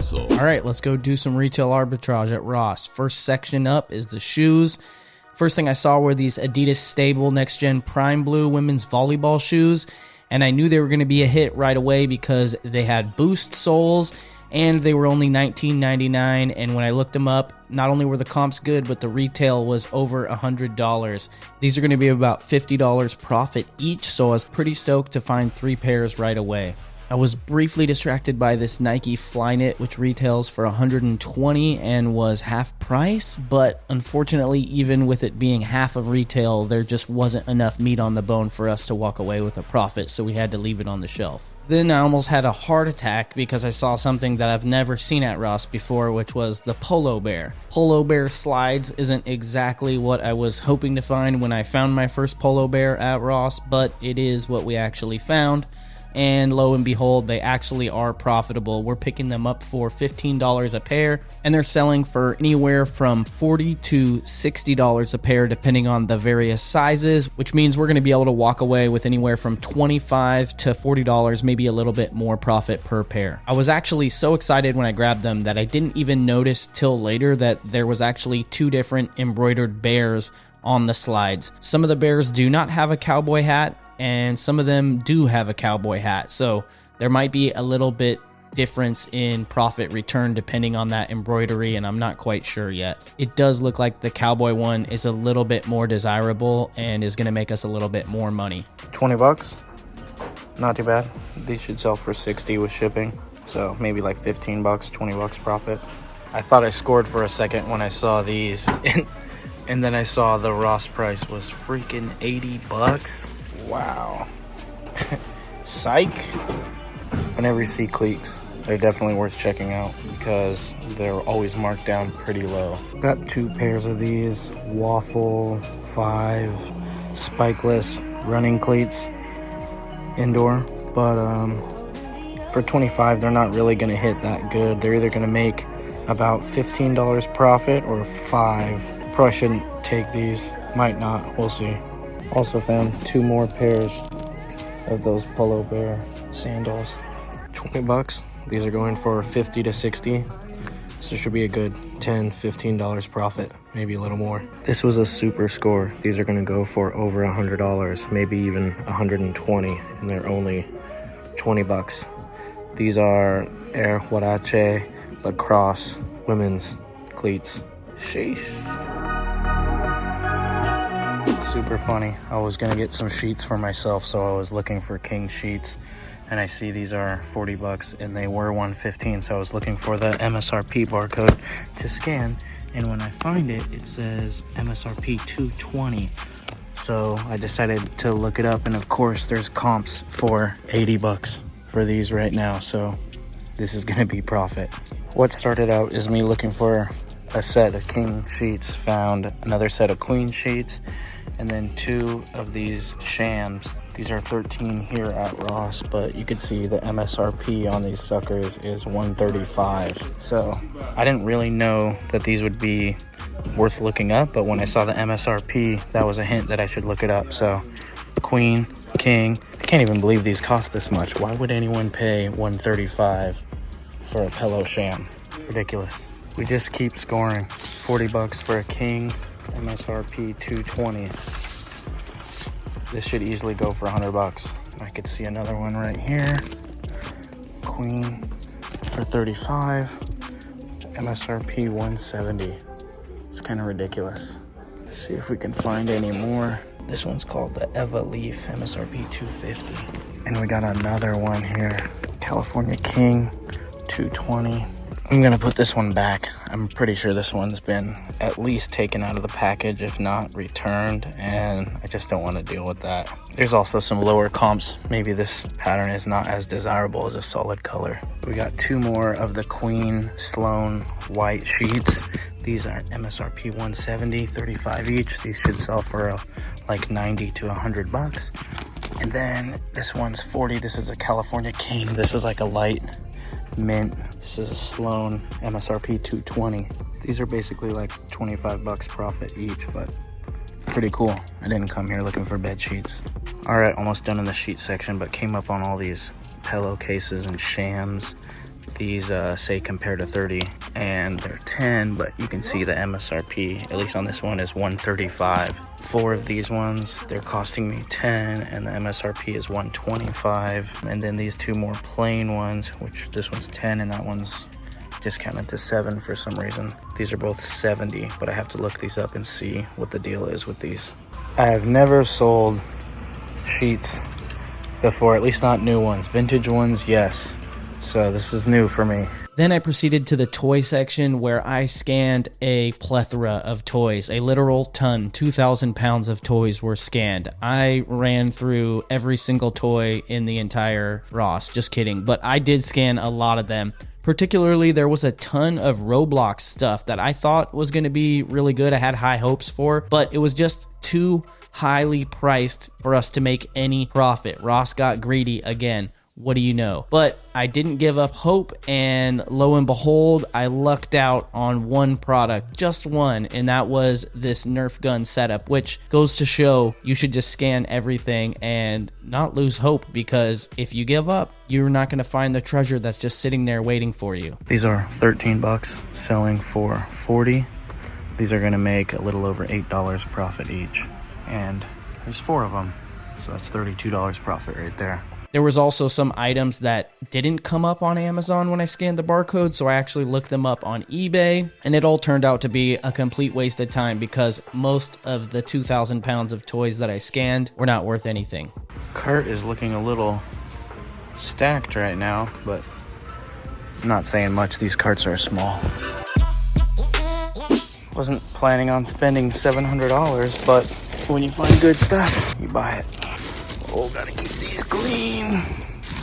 hustle. All right, let's go do some retail arbitrage at Ross. First section up is the shoes. First thing I saw were these Adidas Stable Next Gen Prime Blue women's volleyball shoes, and I knew they were going to be a hit right away because they had Boost soles and they were only $19.99. And when I looked them up, not only were the comps good, but the retail was over $100. These are going to be about $50 profit each, so I was pretty stoked to find 3 pairs right away. I was briefly distracted by this Nike Flyknit, which retails for $120 and was half price, but unfortunately, even with it being half of retail, there just wasn't enough meat on the bone for us to walk away with a profit, so we had to leave it on the shelf. Then I almost had a heart attack because I saw something that I've never seen at Ross before, which was the Polo Bear. Polo Bear slides isn't exactly what I was hoping to find when I found my first Polo Bear at Ross, but it is what we actually found. And lo and behold, they actually are profitable. We're picking them up for $15 a pair, and they're selling for anywhere from $40 to $60 a pair, depending on the various sizes, which means we're going to be able to walk away with anywhere from $25 to $40, maybe a little bit more profit per pair. I was actually so excited when I grabbed them that I didn't even notice till later that there was actually 2 different embroidered bears on the slides. Some of the bears do not have a cowboy hat, and some of them do have a cowboy hat, so there might be a little bit difference in profit return depending on that embroidery, and I'm not quite sure yet. It does look like the cowboy one is a little bit more desirable and is going to make us a little bit more money. 20 bucks, not too bad. These should sell for 60 with shipping, so maybe like 15 bucks, 20 bucks profit. I thought I scored for a second when I saw these and then I saw the Ross price was freaking 80 bucks. Wow. Psych. Whenever you see cleats, they're definitely worth checking out because they're always marked down pretty low. Got 2 pairs of these Waffle 5 spikeless running cleats indoor, but for $25 they're not really gonna hit that good. They're either gonna make about $15 profit or $5. Probably shouldn't take these, might not, we'll see. Also found 2 more pairs of those Polo Bear sandals. 20 bucks. These are going for 50 to 60. So it should be a good $10, $15 profit, maybe a little more. This was a super score. These are gonna go for over $100, maybe even 120, and they're only 20 bucks. These are Air Huarache lacrosse women's cleats. Sheesh. Super funny. I was gonna get some sheets for myself, so I was looking for king sheets, and I see these are 40 bucks and they were 115, so I was looking for the MSRP barcode to scan, and when I find it, it says MSRP 220. So I decided to look it up, and of course there's comps for 80 bucks for these right now, so this is gonna be profit. What started out is me looking for a set of king sheets, found another set of queen sheets, and then 2 of these shams. These are 13 here at Ross, but you could see the MSRP on these suckers is 135. So I didn't really know that these would be worth looking up, but when I saw the MSRP, that was a hint that I should look it up. So queen, king, I can't even believe these cost this much. Why would anyone pay 135 for a pillow sham? Ridiculous. We just keep scoring. 40 bucks for a king, MSRP 220. This should easily go for 100 bucks. I could see another one right here. Queen for 35, MSRP 170. It's kind of ridiculous. Let's see if we can find any more. This one's called the Eva Leaf, MSRP 250. And we got another one here, California King 220. I'm gonna put this one back. I'm pretty sure this one's been at least taken out of the package, if not returned, and I just don't want to deal with that. There's also some lower comps. Maybe this pattern is not as desirable as a solid color. We got 2 more of the Queen Sloan white sheets. These are MSRP 170, 35 each. These should sell for like 90 to 100 bucks. And then this one's 40. This is a California King. This is like a light mint. This is a Sloan, MSRP 220. These are basically like 25 bucks profit each, but pretty cool. I didn't come here looking for bed sheets. All right, almost done in the sheet section, but came up on all these pillowcases and shams. these say compare to 30 and they're 10, but you can see the MSRP, at least on this one, is 135. 4 of these ones, they're costing me 10 and the MSRP is 125. And then these 2 more plain ones, which this one's 10 and that one's discounted to 7 for some reason. These are both 70, but I have to look these up and see what the deal is with these. I have never sold sheets before, at least not new ones. Vintage ones, yes. So this is new for me. Then I proceeded to the toy section where I scanned a plethora of toys. A literal ton, 2,000 pounds of toys were scanned. I ran through every single toy in the entire Ross. Just kidding. But I did scan a lot of them. Particularly, there was a ton of Roblox stuff that I thought was going to be really good. I had high hopes for, but it was just too highly priced for us to make any profit. Ross got greedy again. What do you know? But I didn't give up hope, and lo and behold, I lucked out on one product, just one, and that was this Nerf gun setup, which goes to show you should just scan everything and not lose hope, because if you give up, you're not going to find the treasure that's just sitting there waiting for you. These are 13 bucks, selling for 40. These are going to make a little over $8 profit each, and there's 4 of them, so that's $32 profit right there. There was also some items that didn't come up on Amazon when I scanned the barcode, so I actually looked them up on eBay, and it all turned out to be a complete waste of time because most of the 2,000 pounds of toys that I scanned were not worth anything. Cart is looking a little stacked right now, but I'm not saying much. These carts are small. Wasn't planning on spending $700, but when you find good stuff, you buy it. Oh, gotta keep these clean.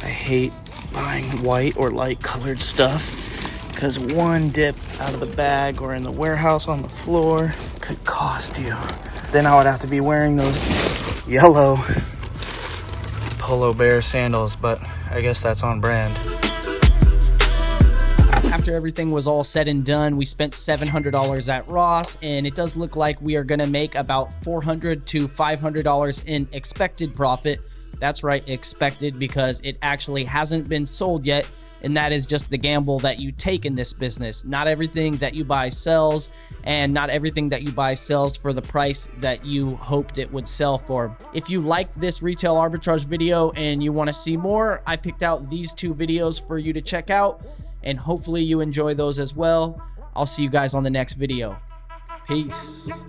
I hate buying white or light colored stuff because one dip out of the bag or in the warehouse on the floor could cost you. Then I would have to be wearing those yellow Polo Bear sandals, but I guess that's on brand. After everything was all said and done, we spent $700 at Ross, and it does look like we are going to make about $400 to $500 in expected profit. That's right, expected, because it actually hasn't been sold yet, and that is just the gamble that you take in this business. Not everything that you buy sells, and not everything that you buy sells for the price that you hoped it would sell for. If you liked this retail arbitrage video and you want to see more, I picked out these 2 videos for you to check out, and hopefully you enjoy those as well. I'll see you guys on the next video. Peace.